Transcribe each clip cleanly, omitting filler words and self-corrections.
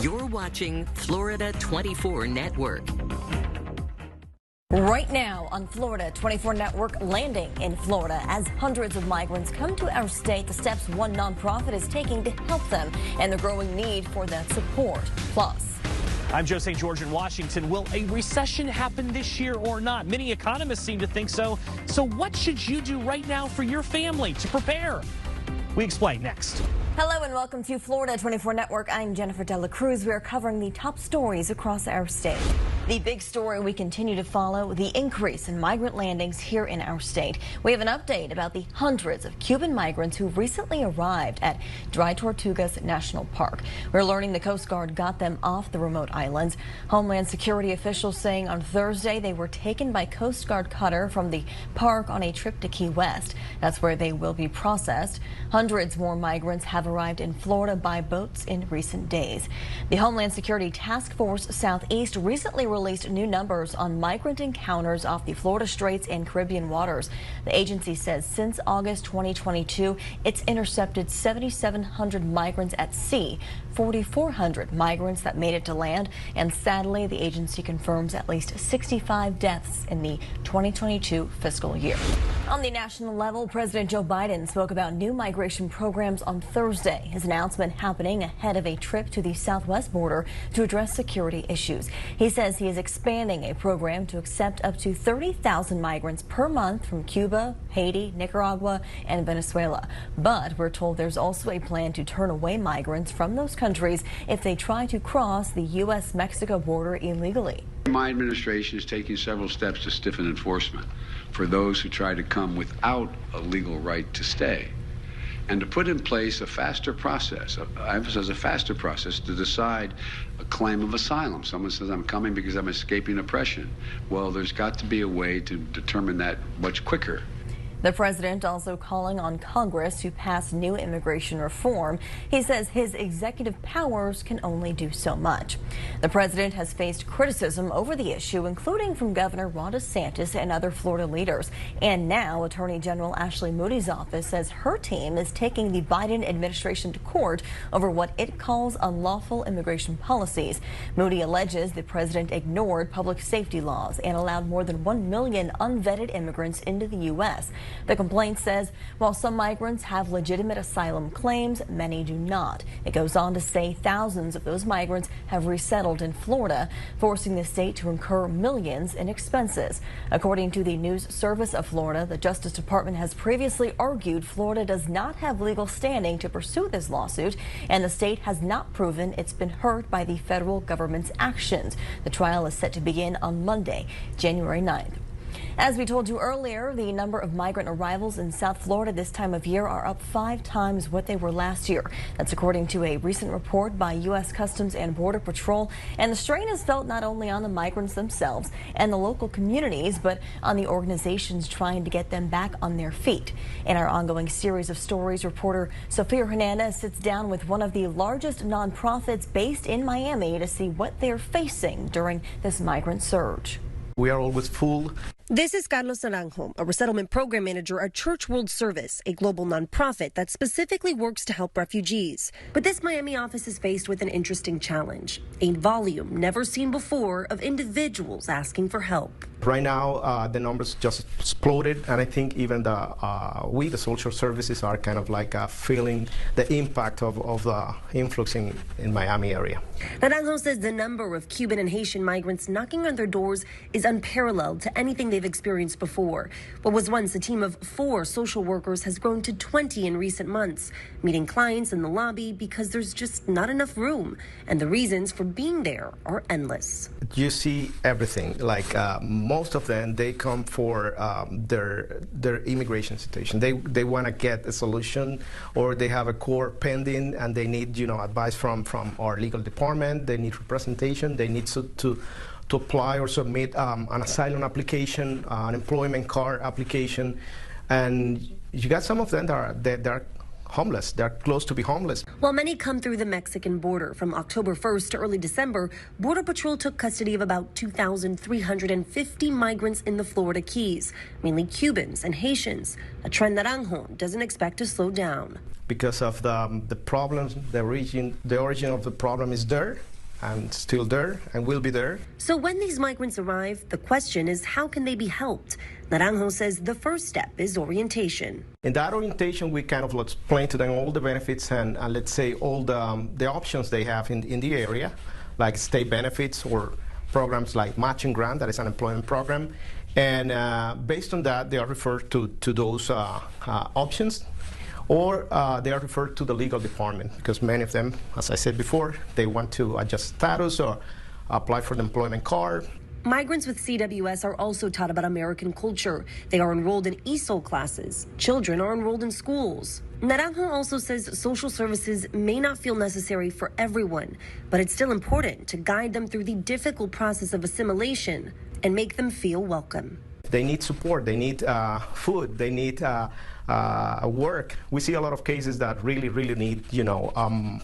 You're watching Florida 24 Network. Right now on Florida 24 Network, landing in Florida as hundreds of migrants come to our state, the steps one nonprofit is taking to help them and the growing need for that support. Plus, I'm Joe St. George in Washington. Will a recession happen this year or not? Many economists seem to think so. So what should you do right now for your family to prepare? We explain next. Hello and welcome to Florida 24 Network. I'm Jennifer Dela Cruz. We are covering the top stories across our state. The big story we continue to follow, the increase in migrant landings here in our state. We have an update about the hundreds of Cuban migrants who recently arrived at Dry Tortugas National Park. We're learning the Coast Guard got them off the remote islands. Homeland Security officials saying on Thursday they were taken by Coast Guard cutter from the park on a trip to Key West. That's where they will be processed. Hundreds more migrants have arrived in Florida by boats in recent days. The Homeland Security Task Force Southeast recently released new numbers on migrant encounters off the Florida Straits and Caribbean waters. The agency says since August 2022, it's intercepted 7,700 migrants at sea, 4,400 migrants that made it to land, and sadly, the agency confirms at least 65 deaths in the 2022 fiscal year. On the national level, President Joe Biden spoke about new migration programs on Thursday. His announcement happening ahead of a trip to the southwest border to address security issues. He says he is expanding a program to accept up to 30,000 migrants per month from Cuba, Haiti, Nicaragua, and Venezuela. But we're told there's also a plan to turn away migrants from those countries if they try to cross the U.S.-Mexico border illegally. My administration is taking several steps to stiffen enforcement for those who try to come without a legal right to stay, and to put in place a faster process, I emphasize a faster process, to decide a claim of asylum. Someone says, I'm coming because I'm escaping oppression. Well, there's got to be a way to determine that much quicker. The president also calling on Congress to pass new immigration reform. He says his executive powers can only do so much. The president has faced criticism over the issue, including from Governor Ron DeSantis and other Florida leaders. And now Attorney General Ashley Moody's office says her team is taking the Biden administration to court over what it calls unlawful immigration policies. Moody alleges the president ignored public safety laws and allowed more than 1 million unvetted immigrants into the U.S. The complaint says while some migrants have legitimate asylum claims, many do not. It goes on to say thousands of those migrants have resettled in Florida, forcing the state to incur millions in expenses. According to the News Service of Florida, the Justice Department has previously argued Florida does not have legal standing to pursue this lawsuit, and the state has not proven it's been hurt by the federal government's actions. The trial is set to begin on Monday, January 9th. As we told you earlier, the number of migrant arrivals in South Florida this time of year are up 5 times what they were last year. That's according to a recent report by U.S. Customs and Border Patrol. And the strain is felt not only on the migrants themselves and the local communities, but on the organizations trying to get them back on their feet. In our ongoing series of stories, reporter Sofia Hernandez sits down with one of the largest nonprofits based in Miami to see what they're facing during this migrant surge. We are always full. This is Carlos Naranjo, a resettlement program manager at Church World Service, a global nonprofit that specifically works to help refugees. But this Miami office is faced with an interesting challenge, a volume never seen before of individuals asking for help. Right now, the numbers just exploded, and I think even the social services, are kind of like feeling the impact of the influx in Miami area. Naranjo says the number of Cuban and Haitian migrants knocking on their doors is unparalleled to anything they've experienced before. What was once a team of 4 social workers has grown to 20 in recent months, meeting clients in the lobby because there's just not enough room, and the reasons for being there are endless. You see everything, like most of them, they come for their immigration situation. They want to get a solution, or they have a court pending and they need advice from our legal department. They need representation. They need to apply or submit an asylum application, an employment card application, and you got some of them that are homeless. They're close to be homeless. While many come through the Mexican border from October 1st to early December, Border Patrol took custody of about 2,350 migrants in the Florida Keys, mainly Cubans and Haitians, a trend that Naranjo doesn't expect to slow down. Because of the problems, the origin of the problem is there, and still there, and will be there. So when these migrants arrive, the question is, how can they be helped? Naranjo says the first step is orientation. In that orientation, we kind of explain to them all the benefits and let's say all the options they have in the area, like state benefits or programs like matching grant, that is an employment program. And based on that, they are referred to those options. Or they are referred to the legal department because many of them, as I said before, they want to adjust status or apply for the employment card. Migrants with CWS are also taught about American culture. They are enrolled in ESOL classes. Children are enrolled in schools. Naranjo also says social services may not feel necessary for everyone, but it's still important to guide them through the difficult process of assimilation and make them feel welcome. They need support, they need food, they need work. We see a lot of cases that really need,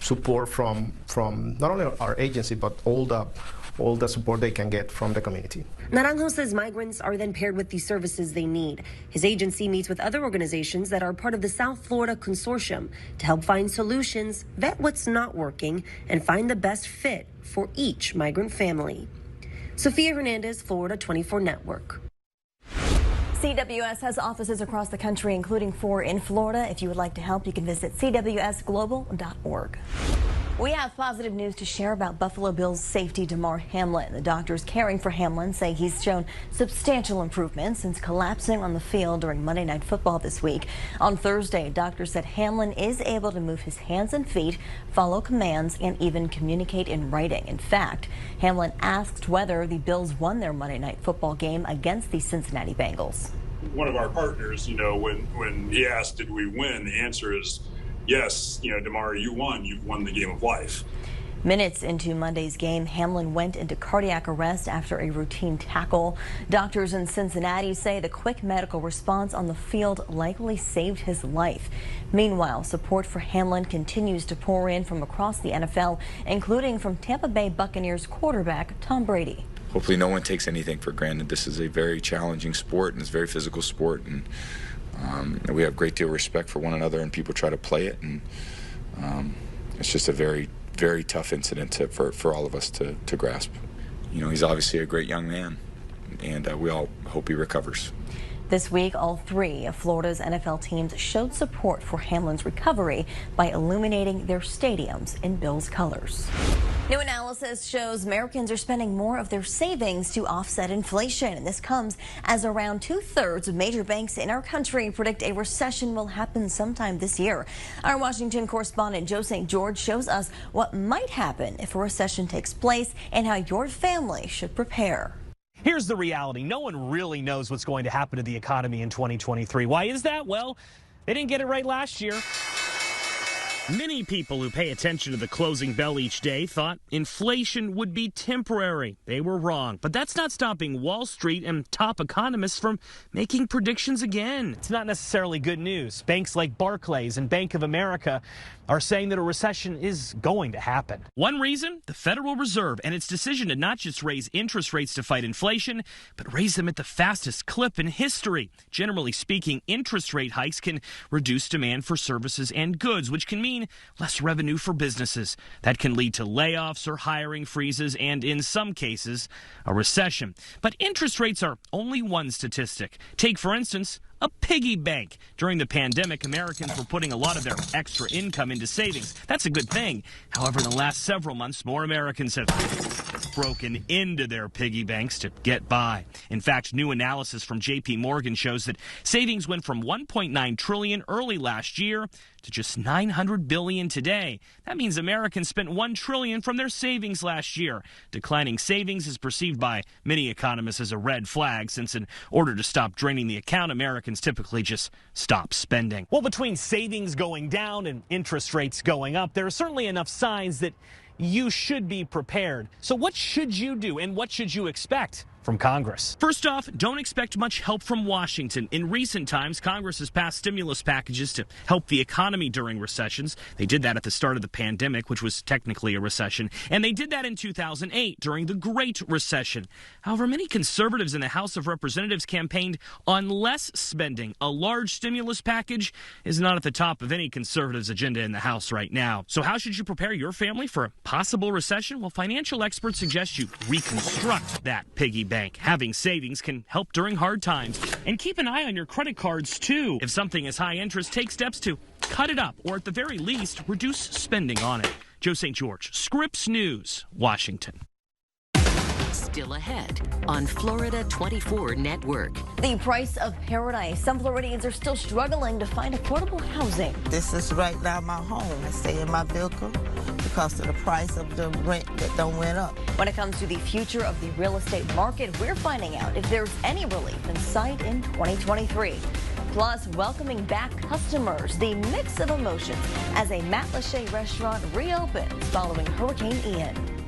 support from not only our agency, but all the support they can get from the community. Naranjo says migrants are then paired with the services they need. His agency meets with other organizations that are part of the South Florida Consortium to help find solutions, vet what's not working, and find the best fit for each migrant family. Sophia Hernandez, Florida 24 Network. CWS has offices across the country, including 4 in Florida. If you would like to help, you can visit cwsglobal.org. We have positive news to share about Buffalo Bills safety Damar Hamlin. The doctors caring for Hamlin say he's shown substantial improvement since collapsing on the field during Monday Night Football this week. On Thursday, doctors said Hamlin is able to move his hands and feet, follow commands, and even communicate in writing. In fact, Hamlin asked whether the Bills won their Monday Night Football game against the Cincinnati Bengals. One of our partners, when he asked, did we win, the answer is, yes, Damar, you won. You've won the game of life. Minutes into Monday's game, Hamlin went into cardiac arrest after a routine tackle. Doctors in Cincinnati say the quick medical response on the field likely saved his life. Meanwhile, support for Hamlin continues to pour in from across the NFL, including from Tampa Bay Buccaneers quarterback Tom Brady. Hopefully no one takes anything for granted. This is a very challenging sport, and it's a very physical sport, and we have a great deal of respect for one another, and people try to play it, and it's just a very, very tough incident for all of us to grasp. He's obviously a great young man, and we all hope he recovers. This week, all 3 of Florida's NFL teams showed support for Hamlin's recovery by illuminating their stadiums in Bills colors. New analysis shows Americans are spending more of their savings to offset inflation. And this comes as around 2/3 of major banks in our country predict a recession will happen sometime this year. Our Washington correspondent Joe St. George shows us what might happen if a recession takes place and how your family should prepare. Here's the reality. No one really knows what's going to happen to the economy in 2023. Why is that? Well, they didn't get it right last year. Many people who pay attention to the closing bell each day thought inflation would be temporary. They were wrong. But that's not stopping Wall Street and top economists from making predictions again. It's not necessarily good news. Banks like Barclays and Bank of America are saying that a recession is going to happen. One reason? The Federal Reserve and its decision to not just raise interest rates to fight inflation, but raise them at the fastest clip in history. Generally speaking, interest rate hikes can reduce demand for services and goods, which can mean less revenue for businesses. That can lead to layoffs or hiring freezes and, in some cases, a recession. But interest rates are only one statistic. Take, for instance, a piggy bank. During the pandemic, Americans were putting a lot of their extra income into savings. That's a good thing. However, in the last several months, more Americans have broken into their piggy banks to get by. In fact, new analysis from J.P. Morgan shows that savings went from $1.9 trillion early last year to just $900 billion today. That means Americans spent $1 trillion from their savings last year. Declining savings is perceived by many economists as a red flag, since in order to stop draining the account, Americans typically just stop spending. Well, between savings going down and interest rates going up, there are certainly enough signs that you should be prepared. So what should you do and what should you expect? from Congress. First off, don't expect much help from Washington. In recent times, Congress has passed stimulus packages to help the economy during recessions. They did that at the start of the pandemic, which was technically a recession, and they did that in 2008 during the Great Recession. However, many conservatives in the House of Representatives campaigned on less spending. A large stimulus package is not at the top of any conservative's agenda in the House right now. So how should you prepare your family for a possible recession? Well, financial experts suggest you reconstruct that piggy bank. Having savings can help during hard times. And keep an eye on your credit cards, too. If something is high interest, take steps to cut it up, or at the very least, reduce spending on it. Joe St. George, Scripps News, Washington. Still ahead on Florida 24 Network. The price of paradise. Some Floridians are still struggling to find affordable housing. This is right now my home. I stay in my vehicle because of the price of the rent that done went up. When it comes to the future of the real estate market, we're finding out if there's any relief in sight in 2023. Plus, welcoming back customers, the mix of emotions as a Matt Lachey restaurant reopens following Hurricane Ian.